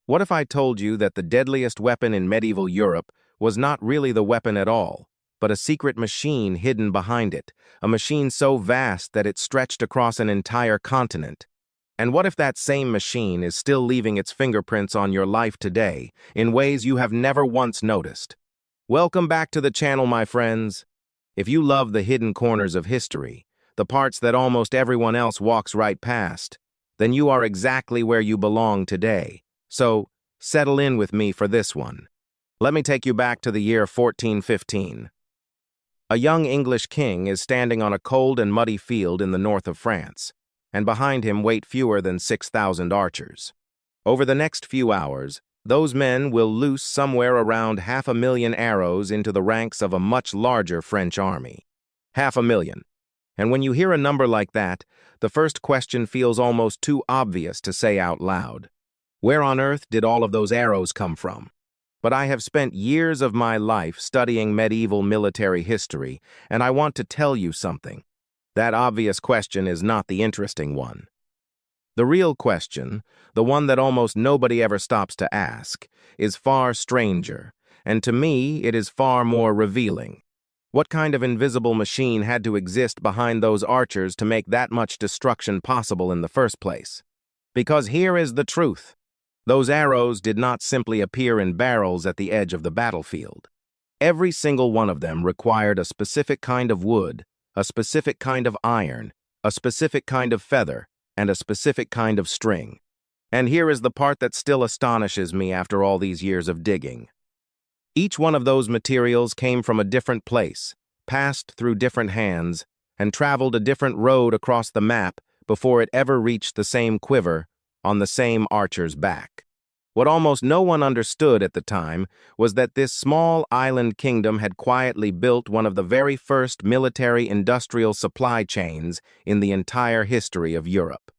What if I told you that the deadliest weapon in medieval Europe was not really the weapon at all, but a secret machine hidden behind it, a machine so vast that it stretched across an entire continent? And what if that same machine is still leaving its fingerprints on your life today, in ways you have never once noticed? Welcome back to the channel, my friends. If you love the hidden corners of history, the parts that almost everyone else walks right past, then you are exactly where you belong today. So, settle in with me for this one. Let me take you back to the year 1415. A young English king is standing on a cold and muddy field in the north of France, and behind him wait fewer than 6,000 archers. Over the next few hours, those men will loose somewhere around 500,000 arrows into the ranks of a much larger French army. 500,000. And when you hear a number like that, the first question feels almost too obvious to say out loud. Where on earth did all of those arrows come from? But I have spent years of my life studying medieval military history, and I want to tell you something. That obvious question is not the interesting one. The real question, the one that almost nobody ever stops to ask, is far stranger, and to me it is far more revealing. What kind of invisible machine had to exist behind those archers to make that much destruction possible in the first place? Because here is the truth. Those arrows did not simply appear in barrels at the edge of the battlefield. Every single one of them required a specific kind of wood, a specific kind of iron, a specific kind of feather, and a specific kind of string. And here is the part that still astonishes me after all these years of digging. Each one of those materials came from a different place, passed through different hands, and traveled a different road across the map before it ever reached the same quiver on the same archer's back. What almost no one understood at the time was that this small island kingdom had quietly built one of the very first military-industrial supply chains in the entire history of Europe.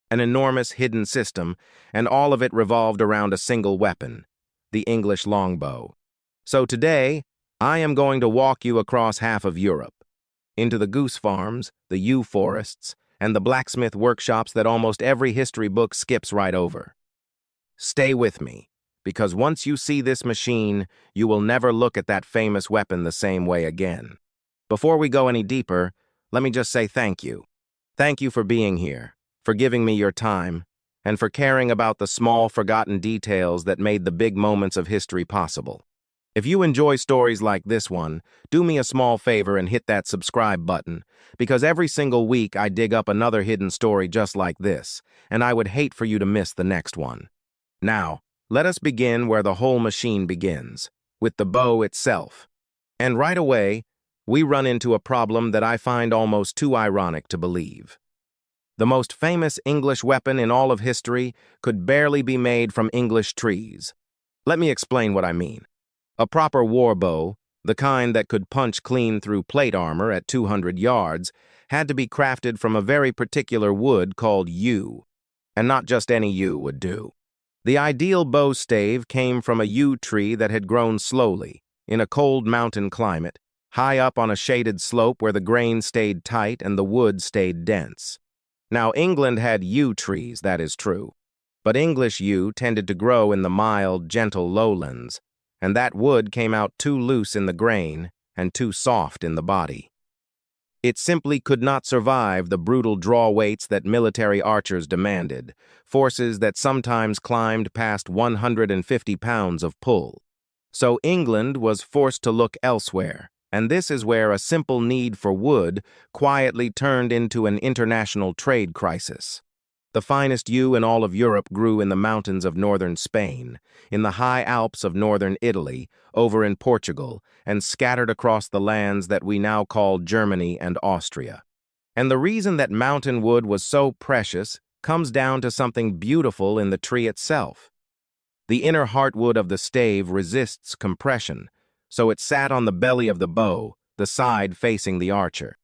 An enormous hidden system, and all of it revolved around a single weapon, the English longbow. So today, I am going to walk you across half of Europe, into the goose farms, the yew forests, and the blacksmith workshops that almost every history book skips right over. Stay with me, because once you see this machine, you will never look at that famous weapon the same way again. Before we go any deeper, let me just say thank you. Thank you for being here, for giving me your time, and for caring about the small, forgotten details that made the big moments of history possible. If you enjoy stories like this one, do me a small favor and hit that subscribe button, because every single week I dig up another hidden story just like this, and I would hate for you to miss the next one. Now, let us begin where the whole machine begins, with the bow itself. And right away, we run into a problem that I find almost too ironic to believe. The most famous English weapon in all of history could barely be made from English trees. Let me explain what I mean. A proper war bow, the kind that could punch clean through plate armor at 200 yards, had to be crafted from a very particular wood called yew. And not just any yew would do. The ideal bow stave came from a yew tree that had grown slowly, in a cold mountain climate, high up on a shaded slope where the grain stayed tight and the wood stayed dense. Now, England had yew trees, that is true. But English yew tended to grow in the mild, gentle lowlands, and that wood came out too loose in the grain and too soft in the body. It simply could not survive the brutal draw weights that military archers demanded, forces that sometimes climbed past 150 pounds of pull. So England was forced to look elsewhere, and this is where a simple need for wood quietly turned into an international trade crisis. The finest yew in all of Europe grew in the mountains of northern Spain, in the high Alps of northern Italy, over in Portugal, and scattered across the lands that we now call Germany and Austria. And the reason that mountain wood was so precious comes down to something beautiful in the tree itself. The inner heartwood of the stave resists compression, so it sat on the belly of the bow, the side facing the archer.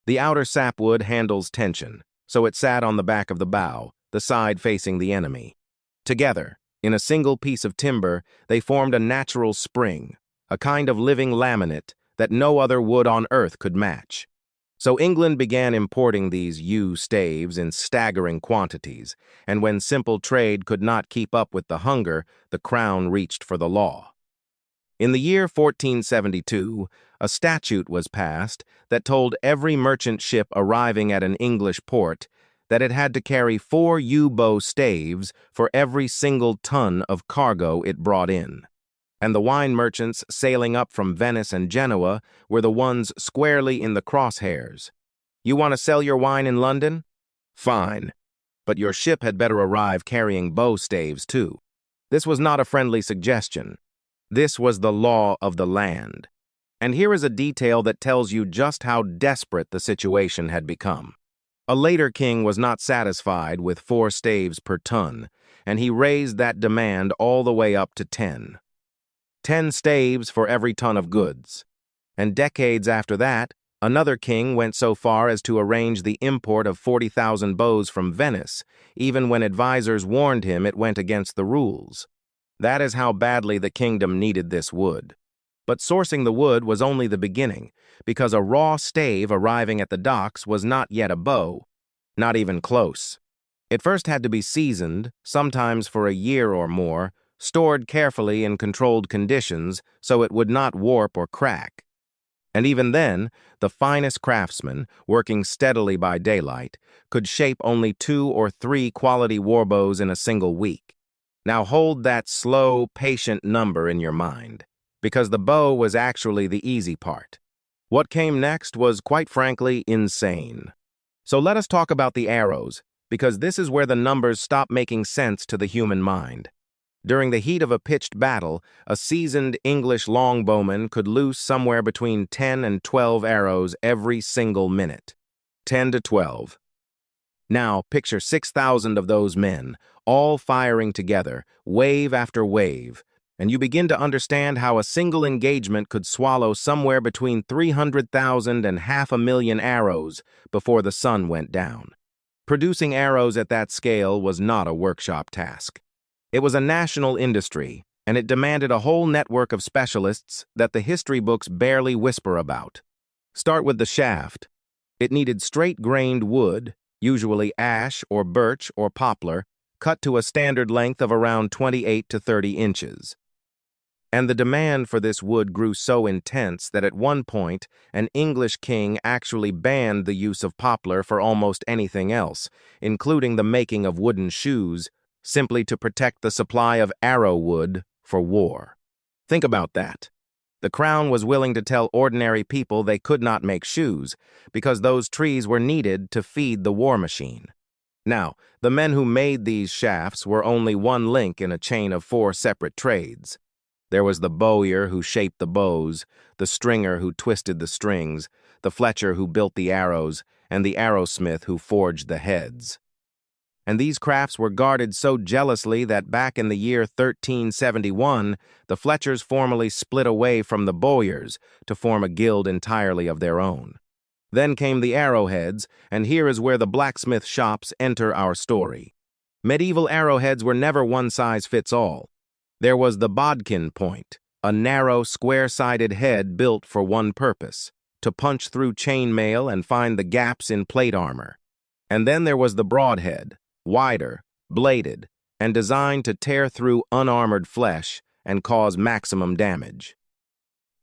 The outer sapwood handles tension, so it sat on the back of the bow, the side facing the enemy. Together, in a single piece of timber, they formed a natural spring, a kind of living laminate that no other wood on earth could match. So England began importing these yew staves in staggering quantities, and when simple trade could not keep up with the hunger, the crown reached for the law. In the year 1472, a statute was passed that told every merchant ship arriving at an English port that it had to carry 4 yew-bow staves for every single ton of cargo it brought in. And the wine merchants sailing up from Venice and Genoa were the ones squarely in the crosshairs. You want to sell your wine in London? Fine. But your ship had better arrive carrying bow staves too. This was not a friendly suggestion. This was the law of the land. And here is a detail that tells you just how desperate the situation had become. A later king was not satisfied with 4 staves per ton, and he raised that demand all the way up to 10. 10 staves for every ton of goods. And decades after that, another king went so far as to arrange the import of 40,000 bows from Venice, even when advisors warned him it went against the rules. That is how badly the kingdom needed this wood. But sourcing the wood was only the beginning, because a raw stave arriving at the docks was not yet a bow, not even close. It first had to be seasoned, sometimes for a year or more, stored carefully in controlled conditions so it would not warp or crack. And even then, the finest craftsmen, working steadily by daylight, could shape only 2 or 3 quality warbows in a single week. Now hold that slow, patient number in your mind, because the bow was actually the easy part. What came next was, quite frankly, insane. So let us talk about the arrows, because this is where the numbers stop making sense to the human mind. During the heat of a pitched battle, a seasoned English longbowman could loose somewhere between 10 and 12 arrows every single minute. 10 to 12. Now, picture 6,000 of those men, all firing together, wave after wave, and you begin to understand how a single engagement could swallow somewhere between 300,000 and 500,000 arrows before the sun went down. Producing arrows at that scale was not a workshop task. It was a national industry, and it demanded a whole network of specialists that the history books barely whisper about. Start with the shaft. It needed straight-grained wood, usually ash or birch or poplar, cut to a standard length of around 28 to 30 inches. And the demand for this wood grew so intense that at one point, an English king actually banned the use of poplar for almost anything else, including the making of wooden shoes, simply to protect the supply of arrow wood for war. Think about that. The crown was willing to tell ordinary people they could not make shoes because those trees were needed to feed the war machine. Now, the men who made these shafts were only one link in a chain of 4 separate trades. There was the bowyer who shaped the bows, the stringer who twisted the strings, the fletcher who built the arrows, and the arrowsmith who forged the heads. And these crafts were guarded so jealously that back in the year 1371, the fletchers formally split away from the bowyers to form a guild entirely of their own. Then came the arrowheads, and here is where the blacksmith shops enter our story. Medieval arrowheads were never one-size-fits-all. There was the bodkin point, a narrow, square-sided head built for one purpose, to punch through chainmail and find the gaps in plate armor. And then there was the broadhead, wider, bladed, and designed to tear through unarmored flesh and cause maximum damage.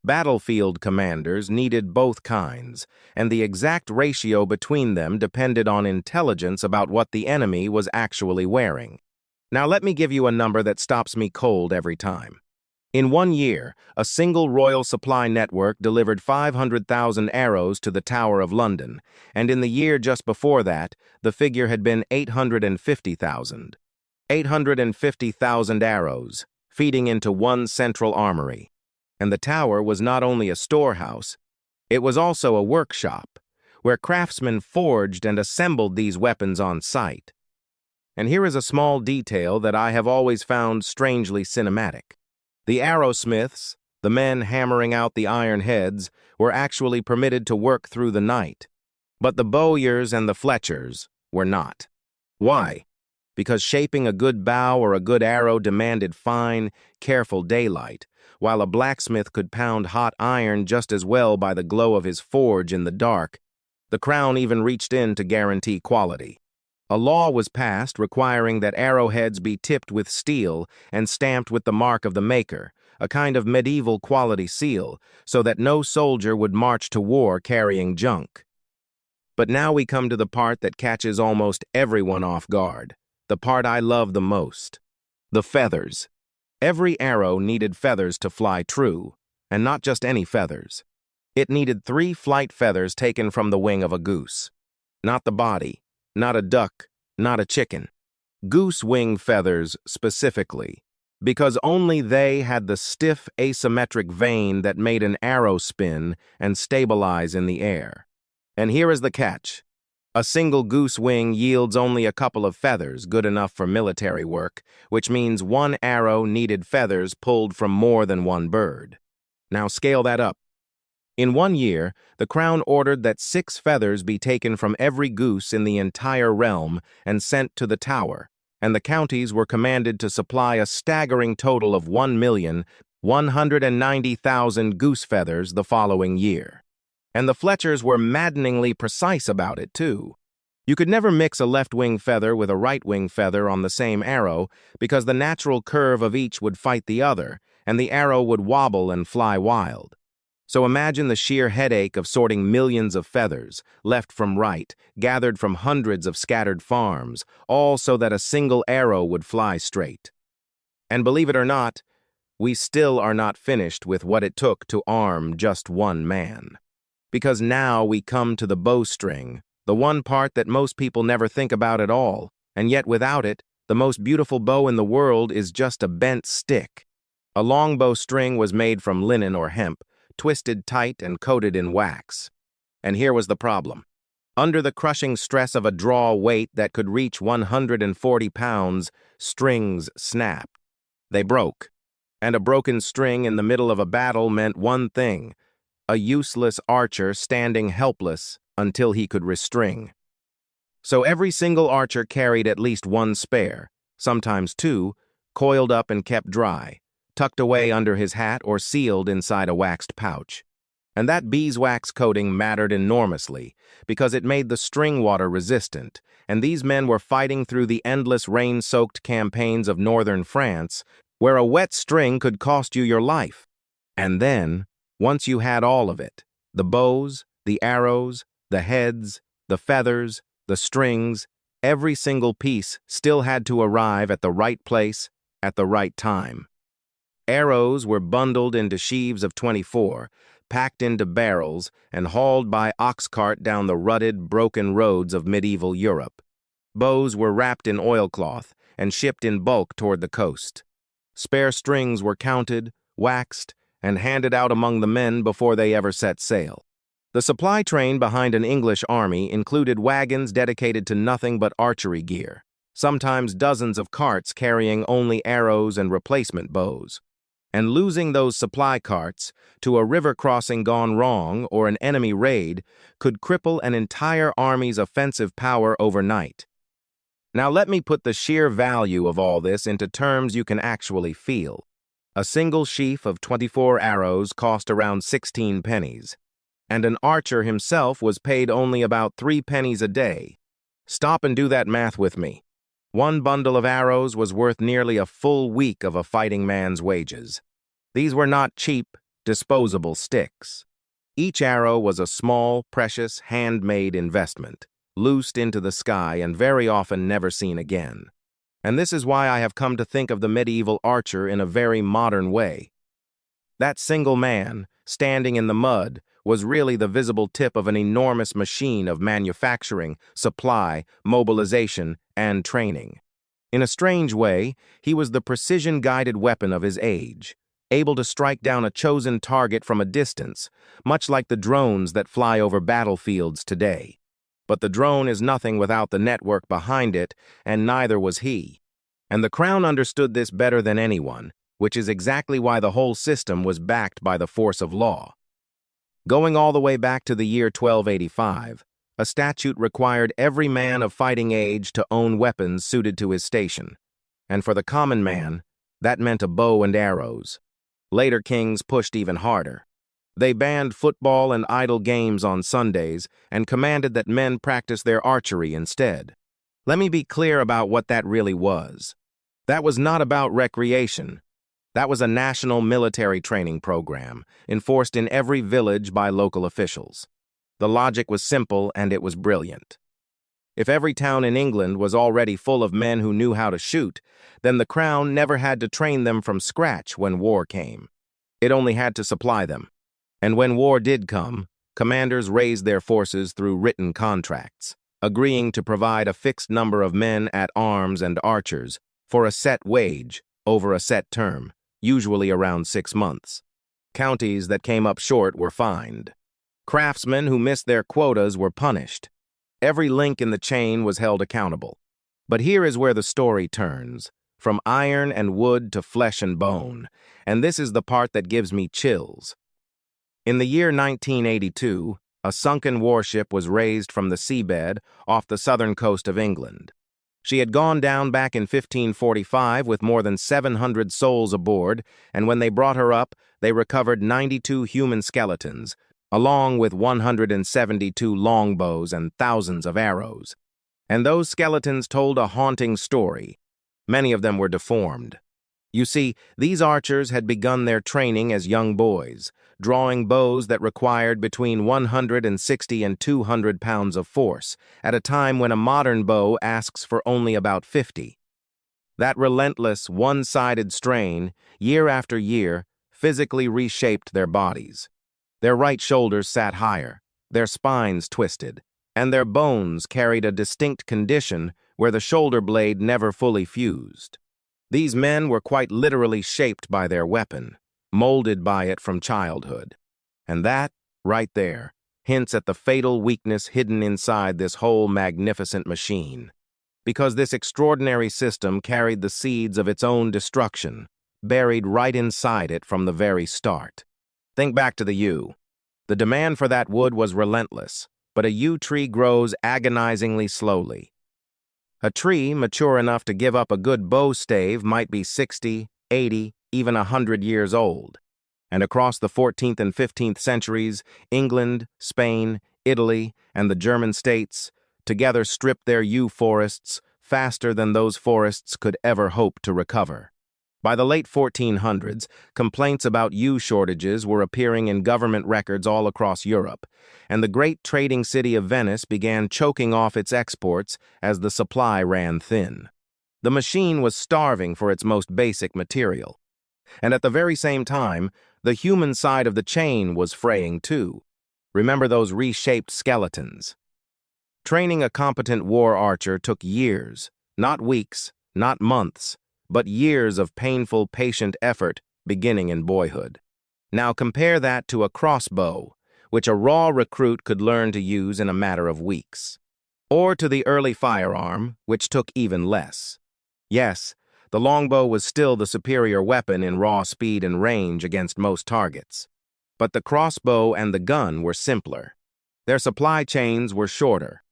Battlefield commanders needed both kinds, and the exact ratio between them depended on intelligence about what the enemy was actually wearing. Now let me give you a number that stops me cold every time. In 1 year, a single royal supply network delivered 500,000 arrows to the Tower of London, and in the year just before that, the figure had been 850,000. 850,000 arrows, feeding into one central armory. And the tower was not only a storehouse, it was also a workshop, where craftsmen forged and assembled these weapons on site. And here is a small detail that I have always found strangely cinematic. The arrowsmiths, the men hammering out the iron heads, were actually permitted to work through the night. But the bowyers and the fletchers were not. Why? Because shaping a good bow or a good arrow demanded fine, careful daylight, while a blacksmith could pound hot iron just as well by the glow of his forge in the dark. The crown even reached in to guarantee quality. A law was passed requiring that arrowheads be tipped with steel and stamped with the mark of the maker, a kind of medieval quality seal, so that no soldier would march to war carrying junk. But now we come to the part that catches almost everyone off guard, the part I love the most. The feathers. Every arrow needed feathers to fly true, and not just any feathers. It needed 3 flight feathers taken from the wing of a goose. Not the body, not a duck, not a chicken. Goose wing feathers specifically, because only they had the stiff asymmetric vein that made an arrow spin and stabilize in the air. And here is the catch. A single goose wing yields only a couple of feathers, good enough for military work, which means one arrow needed feathers pulled from more than one bird. Now scale that up. In 1 year, the crown ordered that 6 feathers be taken from every goose in the entire realm and sent to the tower, and the counties were commanded to supply a staggering total of 1,190,000 goose feathers the following year. And the Fletchers were maddeningly precise about it, too. You could never mix a left-wing feather with a right-wing feather on the same arrow because the natural curve of each would fight the other, and the arrow would wobble and fly wild. So imagine the sheer headache of sorting millions of feathers, left from right, gathered from hundreds of scattered farms, all so that a single arrow would fly straight. And believe it or not, we still are not finished with what it took to arm just one man. Because now we come to the bowstring, the one part that most people never think about at all, and yet without it, the most beautiful bow in the world is just a bent stick. A longbow string was made from linen or hemp, twisted tight and coated in wax. And here was the problem. Under the crushing stress of a draw weight that could reach 140 pounds, strings snapped. They broke. And a broken string in the middle of a battle meant one thing: a useless archer standing helpless until he could restring. So every single archer carried at least 1 spare, sometimes 2, coiled up and kept dry, tucked away under his hat or sealed inside a waxed pouch. And that beeswax coating mattered enormously because it made the string water resistant, and these men were fighting through the endless rain-soaked campaigns of northern France, where a wet string could cost you your life. And then, once you had all of it, the bows, the arrows, the heads, the feathers, the strings, every single piece still had to arrive at the right place at the right time. Arrows were bundled into sheaves of 24, packed into barrels, and hauled by ox cart down the rutted, broken roads of medieval Europe. Bows were wrapped in oilcloth and shipped in bulk toward the coast. Spare strings were counted, waxed, and handed out among the men before they ever set sail. The supply train behind an English army included wagons dedicated to nothing but archery gear, sometimes dozens of carts carrying only arrows and replacement bows. And losing those supply carts to a river crossing gone wrong or an enemy raid could cripple an entire army's offensive power overnight. Now let me put the sheer value of all this into terms you can actually feel. A single sheaf of 24 arrows cost around 16 pennies, and an archer himself was paid only about 3 pennies a day. Stop and do that math with me. 1 bundle of arrows was worth nearly a full week of a fighting man's wages. These were not cheap, disposable sticks. Each arrow was a small, precious, handmade investment, loosed into the sky and very often never seen again. And this is why I have come to think of the medieval archer in a very modern way. That single man, standing in the mud, was really the visible tip of an enormous machine of manufacturing, supply, mobilization, and training. In a strange way, he was the precision-guided weapon of his age, able to strike down a chosen target from a distance, much like the drones that fly over battlefields today. But the drone is nothing without the network behind it, and neither was he. And the Crown understood this better than anyone, which is exactly why the whole system was backed by the force of law. Going all the way back to the year 1285, a statute required every man of fighting age to own weapons suited to his station. And for the common man, that meant a bow and arrows. Later kings pushed even harder. They banned football and idle games on Sundays and commanded that men practice their archery instead. Let me be clear about what that really was. That was not about recreation. That was a national military training program, enforced in every village by local officials. The logic was simple and it was brilliant. If every town in England was already full of men who knew how to shoot, then the Crown never had to train them from scratch when war came. It only had to supply them. And when war did come, commanders raised their forces through written contracts, agreeing to provide a fixed number of men at arms and archers for a set wage over a set term, usually around 6 months. Counties that came up short were fined. Craftsmen who missed their quotas were punished. Every link in the chain was held accountable. But here is where the story turns, from iron and wood to flesh and bone, and this is the part that gives me chills. In the year 1982, a sunken warship was raised from the seabed off the southern coast of England. She had gone down back in 1545 with more than 700 souls aboard, and when they brought her up, they recovered 92 human skeletons, along with 172 longbows and thousands of arrows. And those skeletons told a haunting story. Many of them were deformed. You see, these archers had begun their training as young boys, drawing bows that required between 160 and 200 pounds of force, at a time when a modern bow asks for only about 50. That relentless, one-sided strain, year after year, physically reshaped their bodies. Their right shoulders sat higher, their spines twisted, and their bones carried a distinct condition where the shoulder blade never fully fused. These men were quite literally shaped by their weapon, molded by it from childhood. And that, right there, hints at the fatal weakness hidden inside this whole magnificent machine. Because this extraordinary system carried the seeds of its own destruction, buried right inside it from the very start. Think back to the yew. The demand for that wood was relentless, but a yew tree grows agonizingly slowly. A tree mature enough to give up a good bow stave might be 60, 80, even 100 years old. And across the 14th and 15th centuries, England, Spain, Italy, and the German states together stripped their yew forests faster than those forests could ever hope to recover. By the late 1400s, complaints about yew shortages were appearing in government records all across Europe, and the great trading city of Venice began choking off its exports as the supply ran thin. The machine was starving for its most basic material. And at the very same time, the human side of the chain was fraying too. Remember those reshaped skeletons? Training a competent war archer took years, not weeks, not months, but years of painful, patient effort beginning in boyhood. Now compare that to a crossbow, which a raw recruit could learn to use in a matter of weeks. Or to the early firearm, which took even less. Yes, the longbow was still the superior weapon in raw speed and range against most targets. But the crossbow and the gun were simpler. Their supply chains were shorter.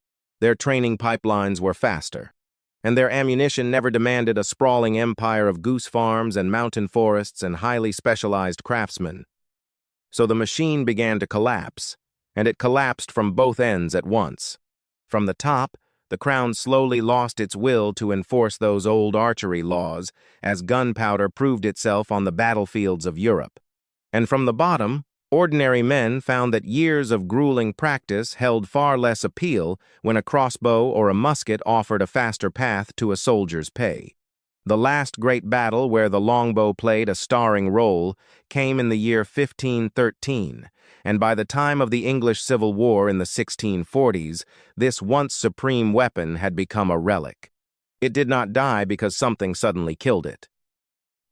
Their training pipelines were faster. And their ammunition never demanded a sprawling empire of goose farms and mountain forests and highly specialized craftsmen. So the machine began to collapse, and it collapsed from both ends at once. From the top, the Crown slowly lost its will to enforce those old archery laws as gunpowder proved itself on the battlefields of Europe. And from the bottom, ordinary men found that years of grueling practice held far less appeal when a crossbow or a musket offered a faster path to a soldier's pay. The last great battle where the longbow played a starring role came in the year 1513, and by the time of the English Civil War in the 1640s, this once supreme weapon had become a relic. It did not die because something suddenly killed it.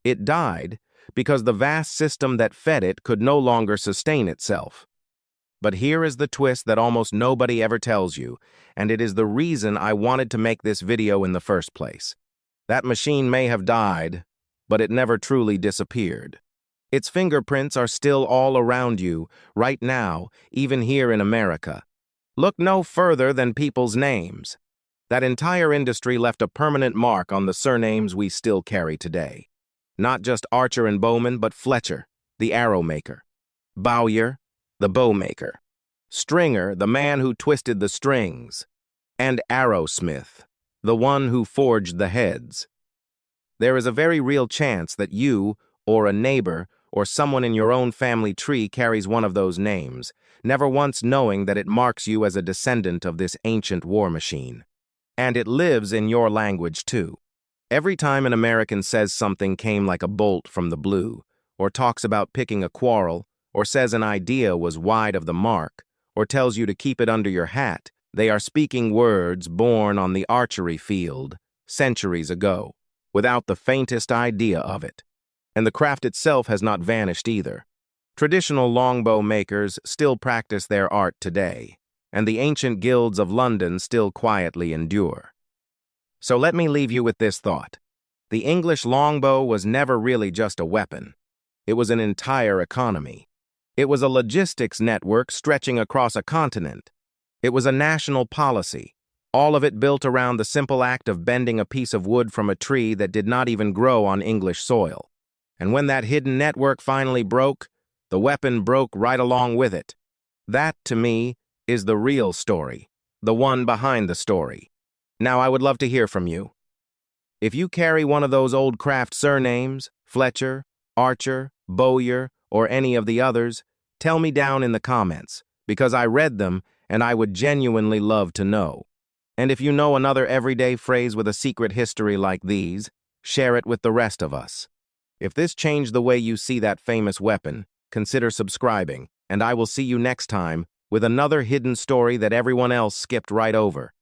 It died because the vast system that fed it could no longer sustain itself. But here is the twist that almost nobody ever tells you, and it is the reason I wanted to make this video in the first place. That machine may have died, but it never truly disappeared. Its fingerprints are still all around you, right now, even here in America. Look no further than people's names. That entire industry left a permanent mark on the surnames we still carry today. Not just Archer and Bowman, but Fletcher, the arrow maker, Bowyer, the bowmaker; stringer, the man who twisted the strings; and arrowsmith, the one who forged the heads. There is a very real chance that you, or a neighbor, or someone in your own family tree carries one of those names, never once knowing that it marks you as a descendant of this ancient war machine. And it lives in your language, too. Every time an American says something came like a bolt from the blue, or talks about picking a quarrel, or says an idea was wide of the mark, or tells you to keep it under your hat, they are speaking words born on the archery field centuries ago, without the faintest idea of it. And the craft itself has not vanished either. Traditional longbow makers still practice their art today, and the ancient guilds of London still quietly endure. So let me leave you with this thought. The English longbow was never really just a weapon. It was an entire economy. It was a logistics network stretching across a continent. It was a national policy, all of it built around the simple act of bending a piece of wood from a tree that did not even grow on English soil. And when that hidden network finally broke, the weapon broke right along with it. That, to me, is the real story, the one behind the story. Now, I would love to hear from you. If you carry one of those old craft surnames, Fletcher, Archer, Bowyer, or any of the others, tell me down in the comments, because I read them and I would genuinely love to know. And if you know another everyday phrase with a secret history like these, share it with the rest of us. If this changed the way you see that famous weapon, consider subscribing, and I will see you next time with another hidden story that everyone else skipped right over.